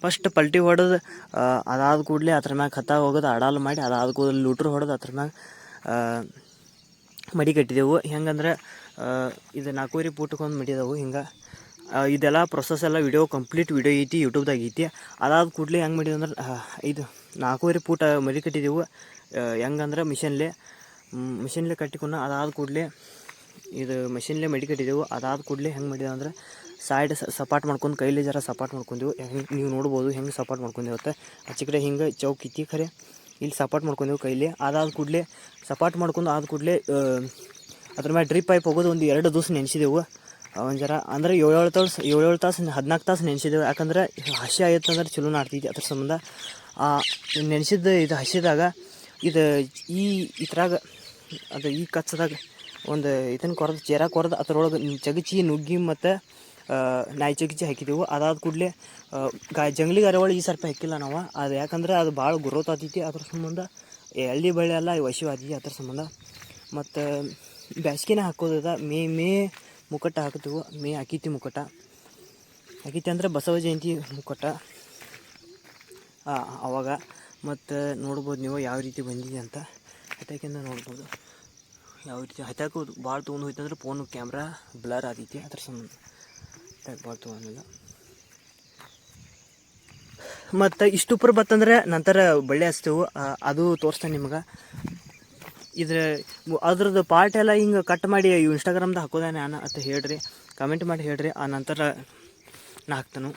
First ಪಲ್ಟಿ ಹೊಡೆದು ಅದಾದ ಕೂಡಲೇ ಅದ್ರ ಮ್ಯಾಗ ಕತ್ತ ಹೋಗೋದು ಅಡಾಲು ಮಾಡಿ ಅದಾದ ಕೂಡಲೇ ಲೂಟ್ರ್ ಹೊಡೆದು ಅದ್ರ ಮ್ಯಾಗ ಮಡಿ ಕಟ್ಟಿದೆವು. ಹೆಂಗಂದ್ರೆ ಇದು 4 ಫೂಟ್ಗೊಂದು ಮಡಿದವು. ಹಿಂಗೆ ಇದೆಲ್ಲ ಪ್ರೊಸೆಸ್ ಎಲ್ಲ ಕಂಪ್ಲೀಟ್ ವಿಡಿಯೋ ಐತಿ ಯೂಟ್ಯೂಬ್ದಾಗ ಐತಿ. ಅದಾದ ಕೂಡಲೇ ಹೆಂಗೆ ಮಾಡಿದೆವು ಅಂದ್ರೆ ಇದು 4 ಫೂಟ್ ಮಡಿ ಕಟ್ಟಿದೆವು. ಹೆಂಗಂದ್ರೆ ಮಿಷಿನ್ಲೆ ಕಟ್ಟಿಕೊಂಡು ಅದಾದ ಕೂಡಲೇ ಇದು ಮಿಷಿನ್ಲೆ ಮಡಿ ಕಟ್ಟಿದೆವು. ಅದಾದ ಕೂಡಲೇ ಹೆಂಗೆ ಮಾಡಿದೆವು ಅಂದ್ರೆ ಸೈಡ್ ಸಪಾಟ್ ಮಾಡ್ಕೊಂಡು ಕೈಲಿ ಜರ ಸಪಾಟ್ ಮಾಡ್ಕೊಂಡೆವು. ಹೆಂಗೆ ನೀವು ನೋಡ್ಬೋದು ಹೆಂಗೆ ಸಪಾಟ್ ಮಾಡ್ಕೊಂಡೆವು ಅಂತ. ಆಚೆ ಕಡೆ ಹಿಂಗೆ ಚೌಕ್ ಇತ್ತಿ ಖರೆ ಇಲ್ಲಿ ಸಪಾಟ್ ಮಾಡ್ಕೊಂಡೆವು ಕೈಲಿ. ಅದಾದ ಕೂಡಲೇ ಸಪಾಟ್ ಮಾಡ್ಕೊಂಡು ಆದ ಕೂಡಲೇ ಅದ್ರ ಮೇಲೆ ಡ್ರಿಪ್ ಪೈಪ್ ಹೋಗೋದು ಒಂದು 2 ದಿವಸ ನೆನೆಸಿದೆವು. ಒಂದು ಜರ ಅಂದ್ರೆ 7 ತಾಸು 14 ತಾಸು ನೆನೆಸಿದೆವು. ಯಾಕಂದ್ರೆ ಹಸಿ ಆಯ್ತು ಅಂದ್ರೆ ಚಲೋ ನಾಡ್ತೈತಿ. ಅದ್ರ ಸಂಬಂಧ ನೆನೆಸಿದ್ದು ಇದು ಹಸಿದಾಗ ಇದು ಇದ್ರಾಗ ಅದು ಈ ಕಚ್ಚದಾಗ ಒಂದು ಇದನ್ನು ಕೊರೆದು ಚೇರ ಕೊರೆದು ಅದ್ರೊಳಗೆ ಚಗಚಿ ನುಗ್ಗಿ ಮತ್ತು ನಾಯಿ ಚಗಚಿ ಹಾಕಿದೆವು. ಅದಾದ ಕೂಡಲೇ ಜಂಗ್ಲಿ ಗಾರೆಗಳು ಈ ಸರ್ಪ ಹಾಕಿಲ್ಲ ನಾವು. ಅದು ಯಾಕಂದ್ರೆ ಅದು ಭಾಳ ಗ್ರೋತ್ ಆಗ್ತೈತಿ. ಅದ್ರ ಸಂಬಂಧ ಎಳ್ಳಿ ಬಳ್ಳಿ ಎಲ್ಲ ವಶಿ ಆಗ್ತೈತಿ. ಅದ್ರ ಸಂಬಂಧ ಮತ್ತು ಬ್ಯಾಸ್ಗಿನೇ ಹಾಕೋದ ಮೇ ಮುಕ್ಕಟ್ಟ ಹಾಕ್ತೀವಿ. ಮೇ ಹಾಕೈತಿ ಮುಕ್ಕಟ್ಟ ಹಾಕೈತಿ ಅಂದ್ರೆ ಬಸವ ಜಯಂತಿ ಮುಕ್ಕಟ್ಟ ಅವಾಗ. ಮತ್ತು ನೋಡ್ಬೋದು ನೀವು ಯಾವ ರೀತಿ ಬಂದಿದೆ ಅಂತ. ಹತ್ಯಾಕಿಂದ ನೋಡ್ಬೋದು ಯಾವ ರೀತಿ ಹತ್ಯಾಕೋದು ಭಾಳ ತೊಗೊಂಡು ಹೋಯ್ತಂದ್ರೆ ಫೋನು ಕ್ಯಾಮ್ರಾ ಬ್ಲರ್ ಆದೈತಿ. ಅದ್ರ ಸಂಬಂಧ ಹತ್ಯಾಕೆ ಭಾಳ ತೊಗೊಂಡಿಲ್ಲ. ಮತ್ತು ಇಷ್ಟುಪುರ ಬತ್ತಂದ್ರೆ ನಂತರ ಬಳ್ಳಿ ಹಚ್ತೇವೆ. ಅದು ತೋರಿಸ್ತೇನೆ ನಿಮ್ಗೆ. ಅದ್ರದ್ದು ಪಾರ್ಟ್ ಎಲ್ಲ ಹಿಂಗೆ ಕಟ್ ಮಾಡಿ ಇನ್ಸ್ಟಾಗ್ರಾಮ್ದಾಗ ಹಾಕೋದ ನಾನು ಅಂತ ಹೇಳ್ರಿ, ಕಮೆಂಟ್ ಮಾಡಿ ಹೇಳ್ರಿ. ಆ ನಂತರ ನಾ ಹಾಕ್ತೇನೆ.